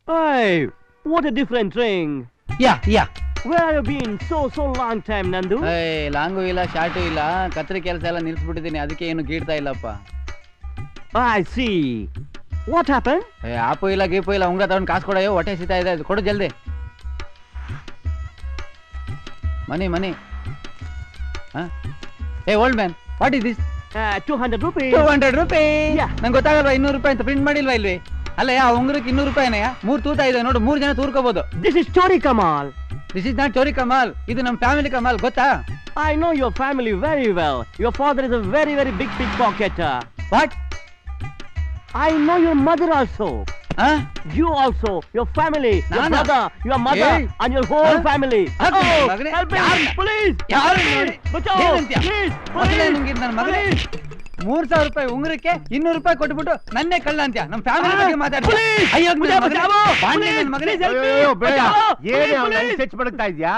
Hey, what a different ring. Yeah. Where have you been so long time, Nandu? Long ಇಲ್ಲ short ಇಲ್ಲ, ಕತ್ರಿ ಕೆಲಸ ಎಲ್ಲ ನಿಲ್ಸ್ಬಿಟ್ಟಿದ್ದೀನಿ, ಅದಕ್ಕೆ ಏನು ಗೀಡ್ತಾ ಇಲ್ಲಪ್ಪ. I see. What happened? App ಇಲ್ಲ ಗೀಪು ಇಲ್ಲ, ಉಂಗ್ರ ತಗೊಂಡು ಕಾಸು ಕೊಡೋ, ಹೊಟ್ಟೆ ಸಿಗ್ತಾ ಇದೆ, ಕೊಡು ಜಲ್ದಿ. Money old man, what is this? 200 rupees. 200 rupees. Yeah. ನಂಗೆ ಗೊತ್ತಾಗಲ್ವಾ 200 ರೂಪಾಯಿ ಅಂತ ಪ್ರಿಂಟ್ ಮಾಡಿಲ್ವಾ ಇಲ್ವಿ? ಅಲ್ಲ ಆ ಉಂಗ್ರಕ್ಕೆ 200 ರೂಪಾಯಿನೇ, 3 ತೂತ ಇದೆ ನೋಡು, 3 ಜನ ತೂರ್ಕೋಬಹುದು. This is Chori Kamal. This is not Chori Kamal, ಇದು ನಮ್ಮ ಫ್ಯಾಮಿಲಿ ಕಮಾಲ್, ಗೊತ್ತಾ? I know your family very well. Your father is a very big pickpocketer. What? I know your mother also. You also, your family, your Nana. brother, your mother, and your whole family. Okay, Oh, Magane. help me, Yarna? please. ಯಾರು Please, ನೋಡಿ? bachao, ಏನಂತ್ಯ? please, ಮೊದಲೇ please, ನಿಂಗೆ ನನ್ನ ಮಗನೇ please. 3000 ರೂಪಾಯಿ ಉಂಗ್ರಕ್ಕೆ 200 ರೂಪಾಯಿ ಕೊಟ್ಬಿಟ್ಟು ನನ್ನೇ ಕಳ್ಳ ಅಂತ್ಯ, ನಮ್ಮ ಫ್ಯಾಮಿಲಿ ಬಗ್ಗೆ ಮಾತಾಡ್ತೀಯ? Please. ಅಯ್ಯೋ ಬಚಾವ್, ಬಚಾವ್. ಬಾಂಡೆ Please. ನನ್ನ ಮಗನೇ. Please help me. ಅಯ್ಯೋ, ಬೇಡ. ಬಚಾವ್. ಏನೇ Please, ಅವ್ನ please. ಟಚ್ ಬಡಕ್ತಾ ಇದ್ಯಾ?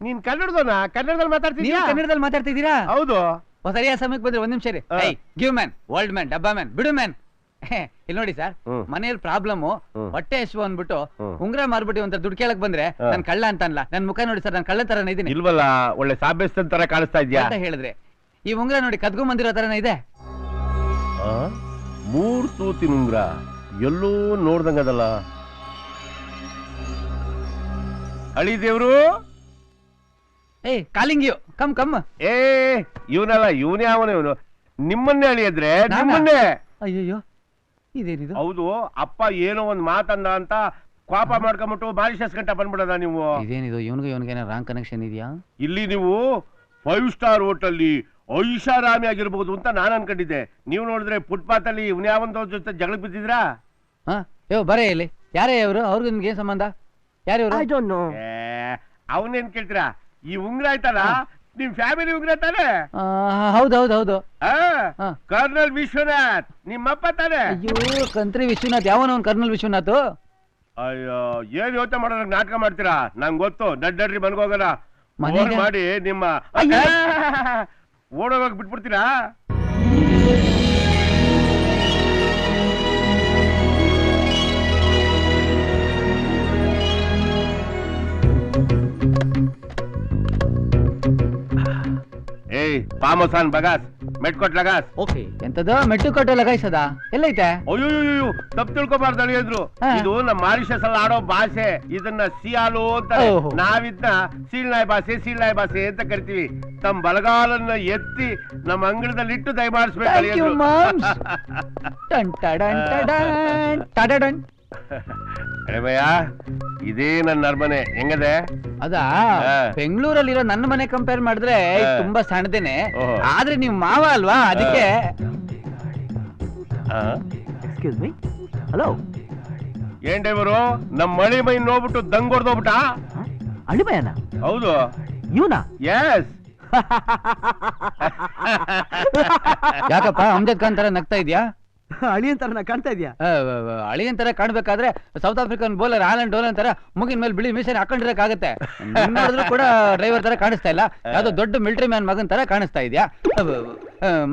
ನೀನ್ ಕನ್ನಡದವನ? ಕನ್ನಡದಲ್ಲಿ ನೀವು ಮಾತಾಡ್ತಿದ್ಯಾ? ಕನ್ನಡದಲ್ಲಿ ಮಾತಾಡ್ತಿದ್ದೀರಾ? ಹೌದು. ಸರಿಯಾದ ಸಮಯಕ್ಕೆ ಬಂದ್ರೆ ಒಂದ್ ನಿಮಿಷ ರೀ. ಗಿವ್ ಮ್ಯಾನ್, ವರ್ಲ್ಡ್ ಮ್ಯಾನ್, ಡಬ್ಬಾ ಮ್ಯಾನ್, ಬಿಡು ಮ್ಯಾನ್. ಇಲ್ಲಿ ನೋಡಿ ಸರ್, ಮನೆಯಲ್ಲಿ ಪ್ರಾಬ್ಲಮ್, ಹೊಟ್ಟೆ ಹಸಿವು ಅಂದ್ಬಿಟ್ಟು ಉಂಗ್ರ ಮಾರ್ಬಿಟ್ಟು ಒಂಥರ ದುಡ್ಡು ಕೇಳಕ್ ಬಂದ್ರೆ ನನ್ ಕಳ್ಳ ಅಂತ ಅನ್ಲ. ನನ್ ಮುಖ ನೋಡಿ ಸರ್, ನಾನು ಕಳ್ಳ ತರನೇ ಇದೀನಿ ಇಲ್ವಲ್ಲ, ಒಳ್ಳೆ ಸಾಬೇಸ್ತನ್ ತರ ಕಾಣಿಸ್ತಾ ಇದ್ಯಾ ಅಂತ ಹೇಳಿದ್ರೆ. ಈ ಉಂಗ್ರ ನೋಡಿ ಕದ್ಕೊಂಡ್ ಬಂದಿರೋ ತರನೇ ಇದೆ. 3 ತೂತಿನ ಉಂಗ್ರ ಎಲ್ಲೋ ನೋಡ್ದಂಗದಲ್ಲ. ಅಳಿ ದೇವ್ರು, ಕಾಲಿಂಗ್ ಯು ಕಮ್ ಕಮ್. ಇವನಲ್ಲ, ಇವನೇ ಅವನೇ. ಇವನು ನಿಮ್ಮನ್ನೇ ಅಳಿಯದ್ರೆ, ನಿಮ್ಮನ್ನೇ. ಅಯ್ಯಯ್ಯೋ, ಇದೇನಿದು? ಹೌದು, ಅಪ್ಪ ಏನೋ ಒಂದ್ ಮಾತಂದ ಅಂತ ಕೋಪ ಮಾಡ್ಕೊಂಬಿಟ್ಟು ಮಾರಿಷಸ್ ಗಂಟ ಬಂದ್ಬಿಡದ ನೀವು. ಇದೇನಿದು? ಇವನಿಗೆ ರಾಂಗ್ ಕನೆಕ್ಷನ್ ಇದೆಯಾ? ಇಲ್ಲಿ ನೀವು 5 ಸ್ಟಾರ್ ಹೋಟೆಲ್ಲಿ ಐಷಾರಾಮಿ ಆಗಿರ್ಬಹುದು ಅಂತ ನಾನು ಅನ್ಕೊಂಡಿದ್ದೆ. ನೀವು ನೋಡಿದ್ರೆ ಫುಟ್ಪಾತ್ ಅಲ್ಲಿ ಇವ್ನ್ಯಾವಂತ ಜೊತೆ ಜಗಳಕ್ಕೆ ಬಿದ್ದಿದ್ರಾ? ಬರೇ ಇಲ್ಲಿ. ಯಾರೇ ಇವರು? ಅವ್ರಿಗೆ ನಿಮ್ಗೆ ಏನ್ ಸಂಬಂಧ? ಯಾರು ಇವರು? I don't know. ಅವನೇನ್ ಕೇಳ್ತೀರಾ? ಈ ಉಂಗ್ರ ಆಯ್ತಲ್ಲ, ನಿಮ್ ಫ್ಯಾಮಿಲಿ ಉಂಗ್ರ ತಾನೆ? ಹೌದು. ಕರ್ನಲ್ ವಿಶ್ವನಾಥ್ ನಿಮ್ಮಪ್ಪ ತಾನೆ? ಅಯ್ಯೋ, ಕಂತ್ರಿ ವಿಶ್ವನಾಥ್. ಯಾವನ ಅವ್ನು ಕರ್ನಲ್ ವಿಶ್ವನಾಥ್? ಅಯ್ಯೋ, ಏನ್ ಯೋಚನೆ ಮಾಡೋಣ, ನಾಟಕ ಮಾಡ್ತೀರಾ? ನಂಗೆ ಗೊತ್ತು. ನಡ್ರಿ ಮನ್ಗೋಗಲ್ಲ ಮನೆಗೆ? ಮಾಡಿ ನಿಮ್ಮ ಓಡೋಗ ಬಿಟ್ಬಿಡ್ತೀರಾ? ಪಾಮೋಸಾನ್ ಬಗಾಸ್ ಮೆಟ್ಕೊಟ್ ಲಗಾಸ್. Okay. ಎಂತದ ಮೆಟ್ಟು ಕೊಟ್ಟು ಲಗಾಯಿಸದ? ಎಲ್ಲೈತೆ? ಅಯ್ಯೋ, ತಪ್ಪು ತಿಳ್ಕೊಬಾರ್ದು ಅಳಿಯದ್ರು. ಇದು ನಮ್ಮ ಮಾರಿಷಸ್ ಅಲ್ಲಿ ಆಡೋ ಭಾಷೆ. ಇದನ್ನ ಸಿಯಾಲು ಅಂತ, ನಾವಿದ್ನ ಸೀಳ್ನಾಯ್ ಭಾಷೆ ಅಂತ ಕರಿತೀವಿ. ತಮ್ಮ ಬಲಗಾಲನ್ನ ಎತ್ತಿ ನಮ್ಮ ಅಂಗಳದಲ್ಲಿ ಇಟ್ಟು ದಯಮಾಡಿಸ್ಬೇಕು ಅಳಿಯದ್ರು. ಭಯ್ಯ, ಇದೇ ನನ್ನ ಅರಮನೆ. ಹೆಂಗದೆ? ಅದಾ, ಬೆಂಗಳೂರಲ್ಲಿರೋ ನನ್ನ ಮನೆ ಕಂಪೇರ್ ಮಾಡಿದ್ರೆ ತುಂಬಾ ಸಣ್ಣದೇನೆ. ಆದ್ರೆ ನೀವು ಮಾವ ಅಲ್ವಾ, ಅದಕ್ಕೆ. Excuse me. Hello. ಏನ್ ಡ್ರೈವರು, ನಮ್ಮ ಮಳಿ ಮೈ ನೋಡ್ಬಿಟ್ಟು ದಂಗೊಡ್ದೋಗ್ಬಿಟ್ಟ? ಅಳಿಮಯ್ಯನ? ಹೌದು. ಇವನಾ? ಎಸ್. ಯಾಕಪ್ಪ ಅಮ್ಜದ್ ಖಾನ್ ತರ ನಗ್ತಾ ಇದ್ಯಾ? ಅಳಿಯನ್ ತರ ಕಾಣ್ತಾ ಇದ್ಯಾ? ಅಳಿಯನ್ ತರ ಕಾಣ್ಬೇಕಾದ್ರೆ south African bowler Alan Dolan ತರ ಮುಗಿನ ಮೇಲೆ ಬಿಳಿ ಮೀಸೆ ಹಾಕೊಂಡಿರಕ್ಕಾಗತ್ತೆ. ನೋಡಿದ್ರು ಕೂಡ ಡ್ರೈವರ್ ತರ ಕಾಣಿಸ್ತಾ ಇಲ್ಲ, ಯಾವ್ದೋ ದೊಡ್ಡ ಮಿಲಿಟರಿ ಮ್ಯಾನ್ ಮಗನ್ ತರ ಕಾಣಿಸ್ತಾ ಇದ್ಯಾ?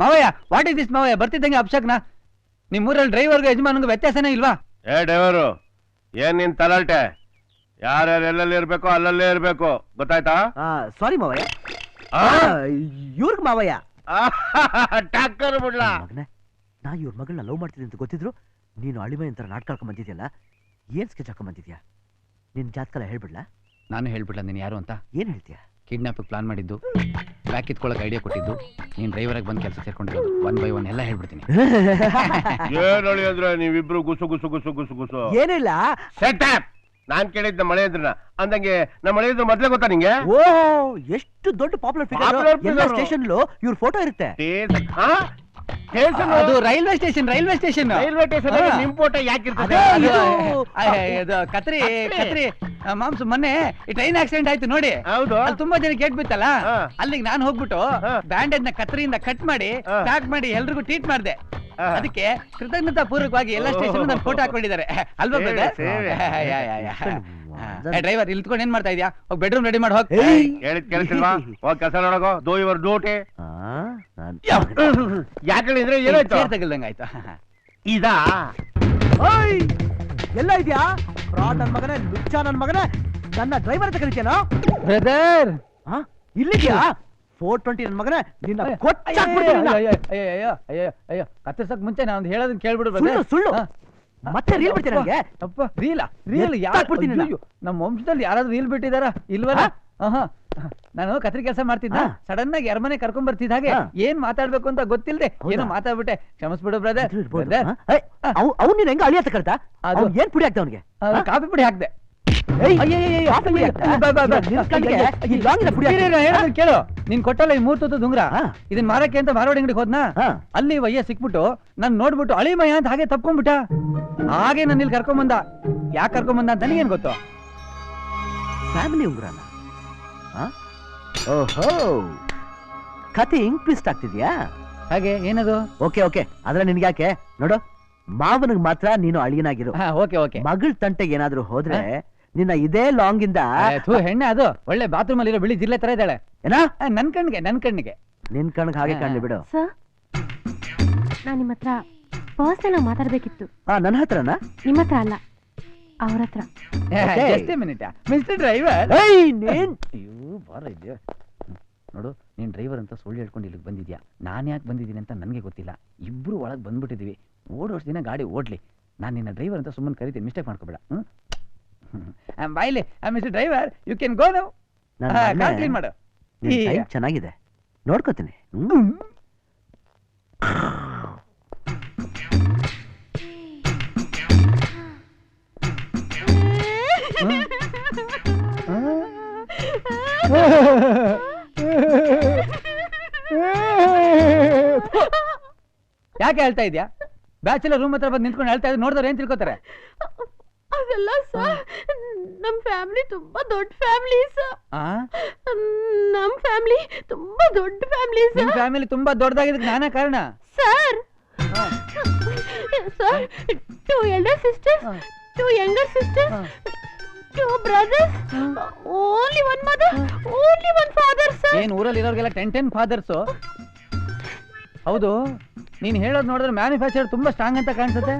ಮಾವಯ್ಯ, ವಾಟ್ ಇಸ್ ದಿಸ್ ಮಾವಯ್ಯ? ಬರ್ತಿದ್ದಂಗೆ ಅಪ್ಶಕ್ನ. ನಿಮ್ಮೂರಲ್ಲಿ ಡ್ರೈವರ್ಗೆ ಯಜಮಾನ್ಗೆ ವ್ಯತ್ಯಾಸನೇ ಇಲ್ವಾ? ಡ್ರೈವರು, ಏನ್ ನಿನ್ ತಲಾಟೆ? ಯಾರ್ಯಾರು ಎಲ್ಲೆಲ್ಲಿ ಇರ್ಬೇಕು ಅಲ್ಲಲ್ಲೇ ಇರ್ಬೇಕು, ಗೊತ್ತಾಯ್ತಾ? ಸಾರಿ ಮಾವಯ್ಯ. ಇವ್ರಿಗೆ ಮಾವಯ್ಯ ಟಾಕರ್ ಬಿಡ್ಲಾ? ನಾ ಇವ್ರ ಮಗಳನ್ನ ಲವ್ ಮಾಡ್ತಿದ್ದೆ ಅಂತ ಗೊತ್ತಿದ್ರು ನೀನು ಅಳಿಮೆ ಅಂತ ನಾಟಕ ಹಾಕೊಂಡ್ ಬಂದಿದ್ಯಲ್ಲ, ಏನ್ ಸ್ಕೆಚ್ ಹಾಕೊಂಡ್ ಬಂದಿದ್ಯಾ? ನಿನ್ ಜಾತಕ ಹೇಳ್ಬಿಡ್ಲಾ? ನಾನು ಹೇಳ್ಬಿಡ್ಲ ನೀನು ಯಾರು ಅಂತ? ಏನ್ ಹೇಳ್ತೀಯ? ಕಿಡ್ನಾಪ್ ಪ್ಲಾನ್ ಮಾಡಿದ್ದು, ಬ್ಯಾಕ್ ಕಿತ್ಕೊಳ್ಳೋಕೆ ಐಡಿಯಾ ಕೊಟ್ಟಿದ್ದು, ನೀನ್ ಡ್ರೈವರ್ ಆಗಿ ಬಂದು ಕೆಲಸ ಸೇರ್ಕೊಂಡಿರೋದು, 1 by 1 ಎಲ್ಲ ಹೇಳ್ಬಿಡ್ತೀನಿ. ಏನ್ ಅಳಿಯಂದ್ರೆ ನೀವಿಬ್ರು ಗುಸು ಏನಿಲ್ಲ. ನಾನ್ ಕೇಳಿದ್ದ ಮಳೆ ಇದ್ರನ್ನ ಅಂದಂಗೆ ನಮ್ಮ ಮಳೆ ಇದ್ರು ಮೊದ್ಲೇ ಗೊತ್ತಾ ನಿಂಗೆ? ಓ, ಎಷ್ಟು ದೊಡ್ಡ ಪಾಪ್ಯುಲರ್ ಫಿಗರ್. ಎಲ್ಲ ಸ್ಟೇಷನ್ ಇವ್ರ ಫೋಟೋ ಇರುತ್ತೆ. ಅದು ರೈಲ್ವೆ ಸ್ಟೇಷನ್. ರೈಲ್ವೆ ಸ್ಟೇಷನ್ ನಿಮ್ ಫೋಟೋ ಯಾಕಿರ್ತದೆ? ಕತ್ರಿ ಮಾಂಸ ಮೊನ್ನೆ ಟ್ರೈನ್ ಆಕ್ಸಿಡೆಂಟ್ ಆಯ್ತು ನೋಡಿ. ಹೌದು. ತುಂಬಾ ಜನ ಕೇಟ್ ಬಿತ್ತಲ್ಲ, ಅಲ್ಲಿಗೆ ನಾನು ಹೋಗ್ಬಿಟ್ಟು ಬ್ಯಾಂಡೇಜ್ ನ ಕತ್ರಿಯಿಂದ ಕಟ್ ಮಾಡಿ ಪ್ಯಾಕ್ ಮಾಡಿ ಎಲ್ರಿಗೂ ಟ್ರೀಟ್ ಮಾಡಿದೆ. ಅದಕ್ಕೆ ಕೃತಜ್ಞತಾ ಪೂರ್ವಕವಾಗಿ ಎಲ್ಲ ಸ್ಟೇಷನ್ ನನ್ನ ಫೋಟೋ ಹಾಕೊಂಡಿದ್ದಾರೆ ಅಲ್ವಾ ಬ್ರದರ್? ಡ್ರೈವರ್ ಇಲ್ಲಿ ಏನ್ ಮಾಡ್ತಾ ಇದೀಯಾ? ಹೋಗಿ ಬೆಡ್ರೂಮ್ ರೆಡಿ ಮಾಡಿ ಹೋಗಿ. ಹೇಳಿದ್ ಕೆಲಸಲ್ವಾ? ಹೋಗಿ ಕೆಲಸ ನೋಡೋಗೋ. ದೋ ಯುವರ್ ಡ್ಯೂಟಿ. ಯಾಕಂದ್ರೆ ಏನಾಯ್ತು? ತಗಲ್ದಂಗ ಆಯ್ತು. ಇದಾ ಎಲ್ಲ ಇದ್ಯಾ? ಫ್ರಾಡ್ ನನ್ ಮಗನೇ, ಲುಚ್ಚ ನನ್ ಮಗನೇ, ನನ್ನ ಡ್ರೈವರ್ ಅಂತ ಕರಿತೀಯನೋ? ಬ್ರದರ್ ಇಲ್ಲಿದ್ಯಾ 420 ನನ್ ಮಗನೇ, ನಿನ್ನ ಅಯ್ಯೋ ಕತ್ತರ್ಸಕ್ ಮುಂಚೆ ನಾನು ಹೇಳೋದನ್ನ ಕೇಳ್ಬಿಡು ಸುಳ್ಳು ಬ್ರದರ್. ಸುಳ್ಳು ಮತ್ತೆ ರೀಲ್ ಬಿಡ್ತೀನಿ ನನಗೆ. ಅಪ್ಪ ರೀಲ್ ಎತ್ತಾಕ್ಬಿಡ್ತೀನಿ ನಿನ್ನ. ಯಾರು ನಮ್ಮ ವಂಶದಲ್ಲಿ ಯಾರಾದ್ರೂ ರೀಲ್ ಬಿಟ್ಟಿದಾರ ಇಲ್ವಲ್ಲ? ನಾನು ಕತ್ರಿ ಕೆಲಸ ಮಾಡ್ತಿದ್ದ, ಸಡನ್ ಆಗಿ ಅರಮನೆ ಕರ್ಕೊಂಡ್ ಬರ್ತಿದ್ದ ಹಾಗೆ ಏನ್ ಮಾತಾಡ್ಬೇಕು ಅಂತ ಗೊತ್ತಿಲ್ದೆ ಏನೋ ಮಾತಾಡ್ಬಿಟ್ಟೆ, ಕ್ಷಮಿಸ್ಬಿಡು ಬ್ರದರ್. ಅವ್ನು ನೀನ್ ಹೆಂಗ ಅಳಿಯತ್ತ ಕರ್ತ? ಅದು ಏನ್ ಪುಡಿ ಆಗ್ತಾ ಅವನಿಗೆ? ಕಾಫಿ ಪುಡಿ ಹಾಕ್ದೆ. ಕೇಳು, ನೀನ್ ಕೊಟ್ಟಲ್ಲ ಈ 3 ತುತ್ತು ದುಂಗ್ರ, ಇದನ್ ಮಾರಕ್ಕೆ ಅಂತ ಮಾರವಾಡಿ ಅಂಗಡಿಗೆ ಹೋದ್ನಾ, ಅಲ್ಲಿ ವಯ್ಯ ಸಿಕ್ಬಿಟ್ಟು ನಾನ್ ನೋಡ್ಬಿಟ್ಟು ಅಳಿಮಯ್ಯ ಅಂತ ಹಾಗೆ ತಪ್ಕೊಂಡ್ಬಿಟ್ಟ. ಹಾಗೆ ನನ್ನ ಇಲ್ಲಿ ಕರ್ಕೊಂಬಂದ. ಯಾಕೆ ಕರ್ಕೊಂಬಂದ ಅಂತ ನನಗೇನ್ ಗೊತ್ತು? ಫ್ಯಾಮಿಲಿ ಉಂಗ್ರನ? ಓಹೋ, ಕತೆ ಹಿಂಗ್ ಟ್ವಿಸ್ಟ್ ಆಗ್ತಿದ್ಯಾ? ಹಾಗೆ ಏನದು? ಓಕೆ ಓಕೆ, ಆದ್ರೆ ನಿನ್ಗೆ ಯಾಕೆ? ನೋಡು, ಮಾವನಿಗೆ ಮಾತ್ರ ನೀನು ಅಳಿಯನಾಗಿರು. Okay okay. ಮಗಳ ತಂಟೆಗೆ ಏನಾದ್ರೂ ಹೋದ್ರೆ ನಿನ್ನ ಇದೇ ಲಾಂಗ್ ಇಂದ ಹೆಣ್ಣೆ ಅದು ಒಳ್ಳೆ ಬಾತ್ರೂಮ್ ಅಲ್ಲಿ ಇರೋ ಬಿಳಿ ಜಿಲ್ಲೆ ತರ ಇದ್ದಾಳೆ. ಏನಾ? ನನ್ ಕಣ್ಣಿಗೆ ನಿನ್ ಕಣ್ಗೆ ಹಾಗೆ ಕಾಣ್ಲಿ ಬಿಡು. ಸರ್, ನಾನ್ ನಿಮ್ಮ ಹತ್ರ ಪರ್ಸನಲ್ ಮಾತಾಡ್ಬೇಕಿತ್ತು. ನನ್ನ ಹತ್ರನಾ? ನಿಮ್ಮ ಹತ್ರ ಅಲ್ಲ, ಅವ್ರ ಹತ್ರ. Just minute mister driver. ಬಾರ ಇದೆಯಾ ನೋಡು, ನೀನ್ ಡ್ರೈವರ್ ಅಂತ ಸುಳ್ಳು ಹೇಳ್ಕೊಂಡು ಇಲ್ಲಿಗೆ ಬಂದಿದ್ಯಾ. ನಾನ್ ಯಾಕೆ ಬಂದಿದ್ದೀನಿ ಅಂತ ನನಗೆ ಗೊತ್ತಿಲ್ಲ. ಇಬ್ರು ಒಳಗೆ ಬಂದ್ಬಿಟ್ಟಿದೀವಿ. ಓಡೋಷ್ಟು ದಿನ ಗಾಡಿ ಓಡ್ಲಿ, ನಾನು ನಿನ್ನ ಡ್ರೈವರ್ ಅಂತ ಸುಮ್ಮನೆ ಕರಿತೀನಿ, ಮಿಸ್ಟೇಕ್ ಮಾಡ್ಕೋಬೇಡ. ಬಾಯ್ಲಿ mister driver, you can go now. Clean ಮಾಡು. ಚೆನ್ನಾಗಿದೆ, ನೋಡ್ಕೋತೀನಿ. ಯಾಕೆ ಹೇಳ್ತಾ ಇದ್ಯಾ? ಬ್ಯಾಚುಲರ್ ರೂಮ್ ಹತ್ರ ಬಂದು ನಿಂತ್ಕೊಂಡು ಹೇಳ್ತಾ ಇದ್ರೆ ನೋಡಿದ್ರೆ ಏನ್ ತಿಳ್ಕೊತಾರೆ? ಅದೆಲ್ಲ ಸರ್, ನಮ್ ಫ್ಯಾಮಿಲಿ ತುಂಬಾ ದೊಡ್ಡ ಫ್ಯಾಮಿಲಿ ಸರ್. ನಮ್ ಫ್ಯಾಮಿಲಿ ತುಂಬಾ ದೊಡ್ಡ ಫ್ಯಾಮಿಲಿ ಸರ್. ನಿಮ್ ಫ್ಯಾಮಿಲಿ ತುಂಬಾ ದೊಡ್ಡದಾಗಿದ್ದಕ್ಕೆ ನಾನೇ ಕಾರಣ sir. Sir, 2 elder sisters, 2 younger sisters, 2 brothers, only 1 mother, only 1 father sir. ಏನ್ ಊರಲ್ಲಿ ಇರೋರ್ಗೆಲ್ಲ 10 ಫಾದರ್ಸ್? ಹೌದು, ನೀನ್ ಹೇಳೋದು ನೋಡಿದ್ರೆ ಮ್ಯಾನುಫ್ಯಾಕ್ಚರ್ ತುಂಬಾ ಸ್ಟ್ರಾಂಗ್ ಅಂತ ಕಾಣಿಸುತ್ತೆ.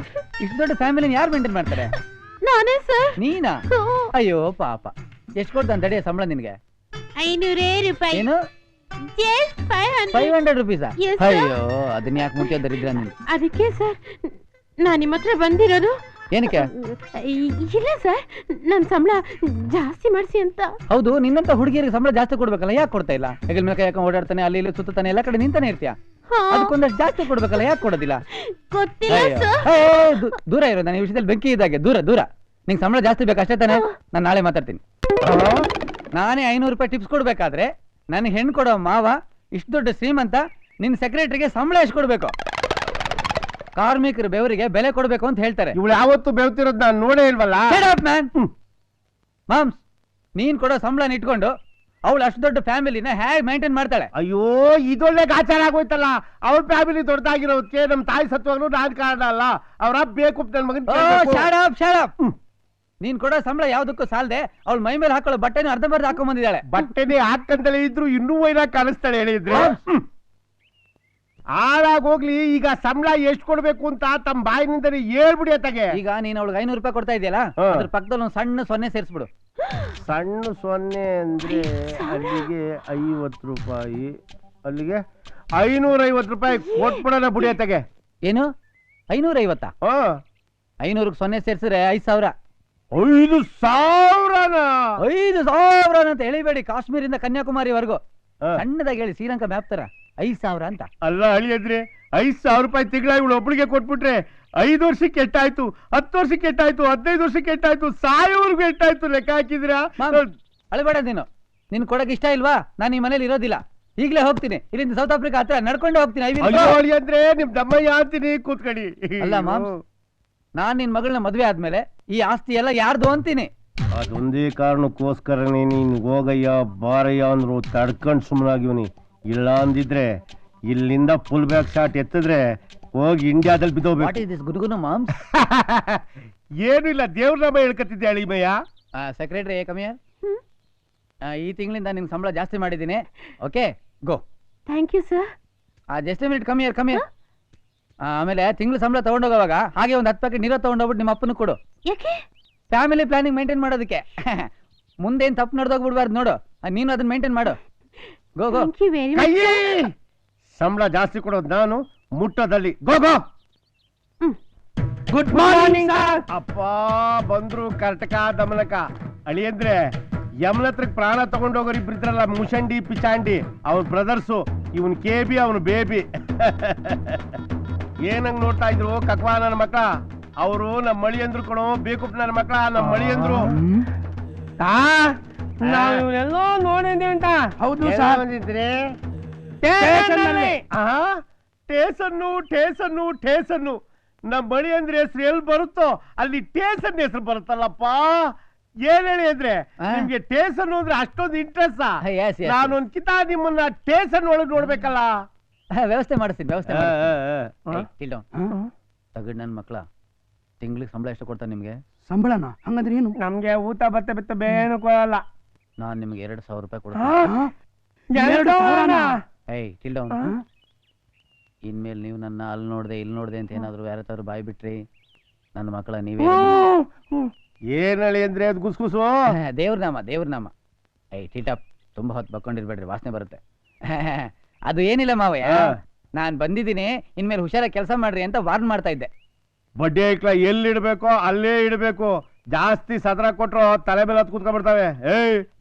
ಇಷ್ಟು ದೊಡ್ಡ ಫ್ಯಾಮಿಲಿನ ಯಾರು ಮೇಂಟೈನ್ ಮಾಡ್ತಾರೆ? ನಾನೇ ಸರ್. ನೀನಾ? ಅಯ್ಯೋ ಪಾಪ. ಎಷ್ಟು ಕೊಡ್ತಾನೆ ತಡೆಯ ಸಂಬಳ ನಿನ್ಗೆ? 500 ರೂಪಾಯಿ. ಏನು? Just 500. 500 rupees? Yes, sir. ಅಯ್ಯೋ, ಅದನ್ನ ಯಾಕೆ ಮುಖ್ಯ ದರಿದ್ರ ನೀನು? ಅದಕ್ಕೆ ಸರ್ ನಾನು ನಿಮ್ಮ ಹತ್ರ ಬಂದಿರೋದು. ಏನಕ್ಕೆ? ಇಲ್ಲ ಸರ್, ನನ್ನ ಸಂಬಳ ಜಾಸ್ತಿ ಮಾಡಿಸಿ ಅಂತ. ಹೌದು, ನಿನ್ನಂತ ಹುಡುಗಿಯರಿಗೆ ಸಂಬಳ ಜಾಸ್ತಿ ಕೊಡ್ಬೇಕಲ್ಲ, ಯಾಕೆ ಕೊಡ್ತಾ ಇಲ್ಲ? ಹೆಗಲ್ ಮೇಲೆ ಕೈ ಹಾಕೊಂಡು ಓಡಾಡ್ತಾನೆ, ಅಲ್ಲಿ ಇಲ್ಲಿ ಸುತ್ತಾನೆ, ಎಲ್ಲ ಕಡೆ ನಿಂತಾನೆ ಇರ್ತೀಯ. ಅದಕ್ಕೊಂದಷ್ಟು ಜಾಸ್ತಿ ಕೊಡ್ಬೇಕಲ್ಲ, ಯಾಕೆ ಕೊಡೋದಿಲ್ಲ? ಗೊತ್ತಿಲ್ಲ ಸರ್. ದೂರ ಇರೋ, ನಾನು ಈ ವಿಷಯದಲ್ಲಿ ಬೆಂಕಿ ಇದ್ದಾಗೆ. ದೂರ ದೂರ. ನಿಂಗೆ ಸಂಬಳ ಜಾಸ್ತಿ ಬೇಕಷ್ಟೇ ತಾನೆ? ನಾನು ನಾಳೆ ಮಾತಾಡ್ತೀನಿ. ನಾನೇ 500 ರೂಪಾಯಿ ಟಿಪ್ಸ್ ಕೊಡ್ಬೇಕಾದ್ರೆ ನನಗೆ ಹೆಣ್ಣು ಕೊಡೋ ಮಾವ ಇಷ್ಟು ದೊಡ್ಡ ಶ್ರೀಮಂತ, ನಿನ್ನ ಸೆಕ್ರೆಟರಿಗೆ ಸಂಬಳ ಎಷ್ಟು ಕೊಡ್ಬೇಕು? ಕಾರ್ಮಿಕರ ಬೆವರಿಗೆ ಬೆಲೆ ಕೊಡ್ಬೇಕು ಅಂತ ಹೇಳ್ತಾರೆ. ಇವಳು ಯಾವತ್ತು ಬೆವ್ತಿರೋದು ನಾನು ನೋಡೇ ಇಲ್ವಲ್ಲ. ಮಾಮ್ಸ್, ನೀನ್ ಕೊಡೋ ಸಂಬಳನ ಇಟ್ಕೊಂಡು ಅವಳು ಅಷ್ಟು ದೊಡ್ಡ ಫ್ಯಾಮಿಲಿನ ಹೇಗೆ ಮೇಂಟೈನ್ ಮಾಡ್ತಾಳೆ? ಅಯ್ಯೋ, ಇದೊಳ್ಳೆ ಗಾಚಾರ ಆಗೋಯ್ತಲ್ಲ. ಅವ್ರ ಫ್ಯಾಮಿಲಿ ದೊಡ್ಡದಾಗಿರೋದಕ್ಕೆ ನಮ್ ತಾಯಿ ಸತ್ವಾಗ್ಲೂ ನಾನ್ ಕಾರಣ ಅಲ್ಲ. ಅವ್ರ ಬೇಕು ನನ್ ಮಗನ್. ನೀನ್ ಕೊಡೋ ಸಂಬಳ ಯಾವ್ದಕ್ಕೂ ಸಾಲದೆ ಅವಳು ಮೈ ಮೇಲೆ ಹಾಕೊಳ್ಳೋ ಬಟ್ಟೆನೂ ಅರ್ಧಂಬರ್ಧ ಹಾಕೊಂಡ್ ಬಂದಿದ್ದಾಳೆ. ಬಟ್ಟೆನೇ ಹಾಕಂತಲೇ ಇದ್ರು ಇನ್ನೂ ವೈರಾಗ್ ಕಾಣಿಸ್ತಾಳೆ ಹೇಳಿದ್ರೆ. ಹಾಳಾಗೋಗ್ಲಿ, ಈಗ ಸಂಬಳ ಎಷ್ಟು ಕೊಡ್ಬೇಕು ಅಂತ ತಮ್ಮ ಬಾಯಿನಿಂದ ಹೇಳ್ಬಿಡಿ ಅತ್ತಾಗೆ. ಈಗ ನೀನ್ ಅವಳಿಗೆ 500 ರೂಪಾಯಿ ಕೊಡ್ತಾ ಇದೆಯಲ್ಲ, ಅದ್ರ ಪಕ್ಕದಲ್ಲಿ ಒಂದು ಸಣ್ಣ 0 ಸೇರಿಸ್ಬಿಡು. ಸಣ್ಣ 0 ಅಂದ್ರೆ ಅಲ್ಲಿಗೆ 50 ರೂಪಾಯಿ, ಅಲ್ಲಿಗೆ 550 ರೂಪಾಯಿ ಕೊಟ್ಬಿಡೋಣ ಬಿಡಿ ಅತ್ತಾಗೆ. ಏನು 550? 500ಕ್ಕೆ 0 ಸೇರಿಸಿದ್ರೆ 5000. 5000? 5000 ಅಂತ ಹೇಳಿಬೇಡಿ, ಕಾಶ್ಮೀರಿಂದ ಕನ್ಯಾಕುಮಾರಿವರೆಗೂ ಸಣ್ಣದಾಗಿ ಹೇಳಿ, ಶ್ರೀಲಂಕಾ ಮ್ಯಾಪ್ ತರ 5000 ಅಂತ. ಅಲ್ಲ ಅಳಿಯದ್ರೆ, 5000 ರೂಪಾಯಿ ತಿಂಗಳ ಇವಳು ಒಬ್ಳಿಗೆ ಕೊಟ್ಬಿಟ್ರೆ 5 ವರ್ಷಕ್ಕೆ ಎಷ್ಟಾಯ್ತು, 10 ವರ್ಷಕ್ಕೆ ಎಷ್ಟಾಯ್ತು, 15 ವರ್ಷಕ್ಕೆ ಎಷ್ಟಾಯ್ತು, ಸಾಯೋವರೆಗೂ ಎಷ್ಟಾಯ್ತು ಲೆಕ್ಕ ಹಾಕಿದ್ರಾ? ಅಳಬೇಡ ನೀನು. ನಿನ್ ಕೊಡಕ್ ಇಷ್ಟ ಇಲ್ವಾ? ನಾನು ಈ ಮನೇಲಿ ಇರೋದಿಲ್ಲ, ಈಗಲೇ ಹೋಗ್ತೀನಿ. ಇಲ್ಲಿಂದ ಸೌತ್ ಆಫ್ರಿಕಾ ಹತ್ರ ನಡ್ಕೊಂಡೆ ಹೋಗ್ತೀನಿ. ಅಂದ್ರೆ ನಿಮ್ ದಮ್ಮಯ್ಯ ಅಂತೀನಿ, ಕೂತ್ಕಡಿ. ಅಲ್ಲ ಮಾಮ್, ನಾನ್ ನಿನ್ ಮಗಳನ್ನ ಮದ್ವೆ ಆದ್ಮೇಲೆ ಈ ಆಸ್ತಿ ಎಲ್ಲ ಯಾರ್ದು ಅಂತೀನಿ. ಅದೊಂದೇ ಕಾರಣಕ್ಕೋಸ್ಕರನೇ ನೀನ್ ಹೋಗಯ್ಯ ಬಾರಯ್ಯ ಅಂದ್ರು ತಡ್ಕೊಂಡ್ ಸುಮ್ಮನಾಗಿವ್ನಿ. ಇಲ್ಲ ಅಂದಿದ್ರೆ ಇಲ್ಲಿಂದ ಫುಲ್ ಬ್ಯಾಕ್ ಶಾಟ್ ಎತ್ತಿದ್ರೆ ಹೋಗಿ ಇಂಡಿಯಾದಲ್ಲಿ ಬಿದ್ದೋಗ್ಬೇಕು. ಗುರುಗುನು ಮಾಮ್. ಏನು ಇಲ್ಲ, ದೇವ್ರ ನಾಮ ಹೇಳ್ಕತ್ತಿದ್ದೆ ಅಳಿಮಯ್ಯ. ಸೆಕ್ರೆಟರಿ ಕಮಿಯ, ಈ ತಿಂಗಳಿಂದ ನಿನ್ ಸಂಬಳ ಜಾಸ್ತಿ ಮಾಡಿದ್ದೀನಿ. Okay, go. Thank you sir. Just minute, come here. ಆಮೇಲೆ ತಿಂಗಳು ಸಂಬಳ ತಗೊಂಡೋಗುವಾಗ ಹಾಗೆ ಒಂದು 10 ಪ್ಯಾಕೆಟ್ ನೀರು ತಗೊಂಡೋಗ್ಬಿಟ್ಟು ನಿಮ್ಮ ಅಪ್ಪನ ಕೊಡು. ಯಾಕೆ? ಫ್ಯಾಮಿಲಿ ಪ್ಲಾನಿಂಗ್ ಮೇಂಟೈನ್ ಮಾಡೋದಕ್ಕೆ. ಮುಂದೇನ್ ತಪ್ಪು ನಡೆದೋಗ್ಬಿಡ್ಬಾರ್ದು ನೋಡು. ನೀನು ಅದನ್ನ ಮೇಂಟೈನ್ ಮಾಡು. Go go. Thank you very much. ಕೈಯೇ ಸಂಬಳ ಜಾಸ್ತಿ ಕೊಡೋದು ನಾನು, ಮುಟ್ಟೋದಲ್ಲಿ ಗೋ ಗೋ. ಗುಡ್ ಮಾರ್ನಿಂಗ್ ಅಪ್ಪ. ಬಂದ್ರು ಕರ್ಟಕ ದಮನಕ. ಅಳಿಯಂದ್ರೆ ಯಮನತ್ರಕ್ ಪ್ರಾಣ ತಗೊಂಡೋಗೋರು ಇಬ್ರು ಇದ್ರಲ್ಲ, ಮುಷಂಡಿ ಪಿಚಾಂಡಿ, ಅವ್ರ ಬ್ರದರ್ಸು. ಇವನ್ ಕೇಬಿ, ಅವನು ಬೇಬಿ. ಏನಂಗ್ ನೋಡ್ತಾ ಇದ್ರು ಕಕ್ವಾ ನನ್ನ ಮಕ್ಳ. ಅವರು ನಮ್ಮ ಮಳಿಯಂದ್ರು ಕಣೋ, ಬೇಕು ನನ್ನ ಮಕ್ಳ, ನಮ್ಮ ಮಳಿಯಂದ್ರು. ನಾವೆಲ್ಲೋ ನೋಡಿದ್ವಿ ಅಂತ. ಹೌದು ಸರ್. ಬಂದಿದ್ರಿ ಟೇಸನ್ನು ಟೇಸನ್ನು ಟೇಸನ್ನು. ನಮ್ಮ ಮಳಿ ಅಂದ್ರೆ ಹೆಸರು ಎಲ್ಲಿ ಬರುತ್ತೋ ಅಲ್ಲಿ ಟೇಸನ್ ಹೆಸರು ಬರುತ್ತಲ್ಲಪ್ಪ. ಏನ್ ಹೇಳಿ ಅಂದ್ರೆ ನಿಮ್ಗೆ ಟೇಸನ್ ಅಂದ್ರೆ ಅಷ್ಟೊಂದು ಇಂಟ್ರೆಸ್ಟ್. ನಾನು ಒಂದ್ಕಿತ ನಿಮ್ಮನ್ನ ಟೇಸನ್ ಒಳಗೆ ನೋಡ್ಬೇಕಲ್ಲ. ವ್ಯವಸ್ಥೆ ಮಾಡಿಸ್ತೀನಿ, ವ್ಯವಸ್ಥೆ ತಗಡ್ ನನ್ ಮಕ್ಳ. ತಿಂಗ್ಳಿಗೆ ಸಂಬಳ ಎಷ್ಟು ಕೊಡ್ತಾನೆ ನಿಮ್ಗೆ? ಸಂಬಳನ? ಹಂಗಂದ್ರೆ ಏನು? ನಮ್ಗೆ ಊಟ ಬತ್ತೆ ಬಿತ್ತ ಬೇನು ಕೊಡಲ್ಲ. ನಾನ್ ನಿಮ್ಗೆ 2,000 ರೂಪಾಯಿ ಕೊಡ್ತೀನಿ. ಇನ್ಮೇಲೆ ನೀವು ನನ್ನ ಅಲ್ಲಿ ನೋಡ್ದೆ ಇಲ್ಲಿ ನೋಡ್ದೆ ಅಂತ ಏನಾದ್ರು ಯಾರತ್ತಾದ್ರು ಬಾಯ್ ಬಿಟ್ರಿ ನನ್ನ ಮಕ್ಕಳ ನೀವೇ. ಏನ್ ಹೇಳಿ ಅಂದ್ರೆ ಅದು ಗುಸ್ಗುಸು. ದೇವ್ರ ನಾಮ, ದೇವ್ರ ನಾಮ. ಟಿಟಪ್ ತುಂಬಾ ಹೊತ್ತು ಬಕ್ಕೊಂಡಿರ್ಬೇಡ್ರಿ, ವಾಸನೆ ಬರುತ್ತೆ. ಅದು ಏನಿಲ್ಲ ಮಾವಯ್ಯ, ನಾನ್ ಬಂದಿದ್ದೀನಿ, ಇನ್ಮೇಲೆ ಹುಷಾರಾಗಿ ಕೆಲಸ ಮಾಡ್ರಿ ಅಂತ ವಾರ್ನ್ ಮಾಡ್ತಾ ಇದ್ದೆ. ಬಡ್ಡಿ ಐಕ್ಲ ಎಲ್ಲಿ ಇಡ್ಬೇಕೋ ಅಲ್ಲೇ ಇಡ್ಬೇಕು. ಜಾಸ್ತಿ ಸದ್ರ ಕೊಟ್ರು ತಲೆ ಮೇಲೆ ಹತ್ ಕೂತ್ಕೊಂಡ್ಬಿಡ್ತಾವೆ.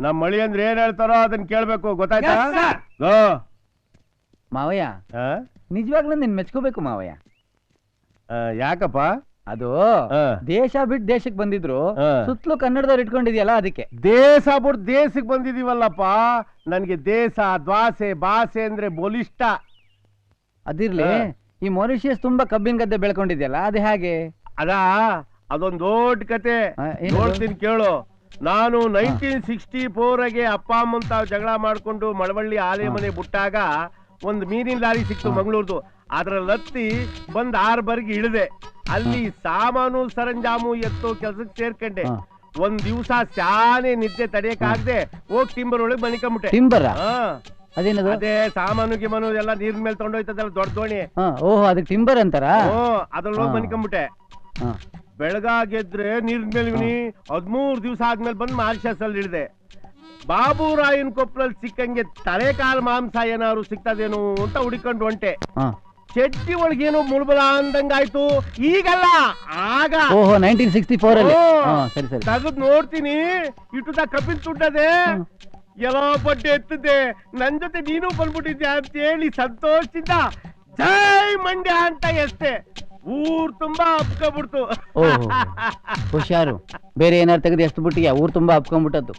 ನಮ್ ಮಳಿ ಅಂದ್ರೆ ಏನ್ ಹೇಳ್ತಾರೋ ಅದನ್ನ ಕೇಳ್ಬೇಕು, ಗೊತ್ತಾಯ್ತಾ? ಮಾವಯ್ಯ ನಿಜವಾಗ್ಲೂ ನಿನ್ ಮೆಚ್ಕೋಬೇಕು ಮಾವಯ್ಯ. ಯಾಕಪ್ಪ? ಅದು ದೇಶ ಬಿಟ್ಟು ದೇಶಕ್ಕೆ ಬಂದಿದ್ರು, ಸುತ್ತಲೂ ಕನ್ನಡದವ್ರು ಇಟ್ಕೊಂಡಿದ್ಯಲ್ಲ ಅದಕ್ಕೆ. ದೇಶ ಬಿಟ್ಟು ದೇಶಕ್ಕೆ ಬಂದಿದೀವಲ್ಲಪ್ಪ. ನನ್ಗೆ ದೇಶ ದ್ವಾಸೆ ಭಾಷೆ ಅಂದ್ರೆ ಬೋಲಿಷ್ಟ. ಅದಿರ್ಲಿ, ಈ ಮಾರಿಷಿಯಸ್ ತುಂಬಾ ಕಬ್ಬಿನ ಗದ್ದೆ ಬೆಳ್ಕೊಂಡಿದ್ಯಲ್ಲ, ಅದು ಹೇಗೆ? ಅದೊಂದ್ ದೊಡ್ಡ ಕತೆ ನೋಡ್ತೀನಿ ಕೇಳು. ನಾನು 1964 ಅಪ್ಪ ಅಮ್ಮನ್ ತಾವ್ ಜಗಳ ಮಾಡ್ಕೊಂಡು ಮಳವಳ್ಳಿ ಆಲೆ ಮನೆ ಬಿಟ್ಟಾಗ ಒಂದ್ ಮೀನಿನ ಲಾರಿ ಸಿಕ್ತು ಮಂಗಳೂರ್ದು. ಅದ್ರಲ್ಲಿ ಹತ್ತಿ ಬಂದ್ 6 ಬರ್ಗಿ ಇಳಿದೆ. ಅಲ್ಲಿ ಸಾಮಾನು ಸರಂಜಾಮು ಎತ್ತೋ ಕೆಲ್ಸಕ್ಕೆ ಸೇರ್ಕೊಂಡೆ. ಒಂದ್ ದಿವ್ಸ ಶಾನೆ ನಿದ್ದೆ ತಡೆಯಕ್ಕಾಗದೆ ಹೋಗಿ ಟಿಂಬರ್ ಒಳಗೆ ಮನಿಕೊಂಬಿಟ್ಟೆ. ಟಿಂಬರ್? ಅದೇನದು? ಅದೇ ಸಾಮಾನು ಗಿಮಾನು ಎಲ್ಲ ನೀರ್ ಮೇಲೆ ತಗೊಂಡೋಯ್ತದಲ್ಲ ದೊಡ್ಡ ದೋಣಿ. ಓಹೋ, ಅದಕ್ಕೆ ಟಿಂಬರ್ ಅಂತಾರ? ಅದ್ರಲ್ಲಿ ಹೋಗಿ ಮನಿಕೊಂಬಿಟ್ಟೆ. ಬೆಳಗಾಗೆದ್ರೆ ನೀರ್ ಮೇಲೆ 13 ದಿವಸ ಆದ್ಮೇಲೆ ಬಂದು ಮಾರಿಷಸ್ ಅಲ್ಲಿ ಇಳಿದೆ. ಬಾಬುರಾಯನ್ ಕೊಪ್ಪಳಲ್ಲಿ ಸಿಕ್ಕಂಗೆ ತಲೆ ಕಾಲ್ ಮಾಂಸ ಏನಾದ್ರು ಸಿಗ್ತದೇನು ಅಂತ ಹುಡಿಕೊಂಡು ಹೊಂಟೆ. ಚಡ್ಡಿ ಒಳಗೇನೋ ಮುಳ್ಬಲ ಅಂದಂಗಾಯ್ತು. ಈಗಲ್ಲ, ಆಗ 1964 ಅಲ್ಲಿ. ಸರಿ ಸರಿ. ತೆಗೆದ್ ನೋಡ್ತೀನಿ, ಇಟ್ಟುದ ಕಪಿಲ್ ತುಂಡದೆ, ಎಲ್ಲ ಬಡ್ಡೆ ಎತ್ತದೆ. ನನ್ ಜೊತೆ ನೀನು ಬಂದ್ಬಿಟ್ಟಿದ್ಯಾ ಅಂತ ಹೇಳಿ ಸಂತೋಷದಿಂದ ಜೈ ಮಂಡ್ಯ ಅಂತ ಎಷ್ಟೇ ಊರ್ ತುಂಬಾ ಹಬ್ಕೊಂಡ್ಬಿಡ್ತು. ಹುಷಾರು, ಬೇರೆ ಏನಾರು ತೆಗೆದು ಎಷ್ಟು ಬಿಟ್ಟಿಗೆ ಊರ್ ತುಂಬಾ ಹಬ್ಕೊಂಡ್ಬಿಟ್ಟದ್ದು.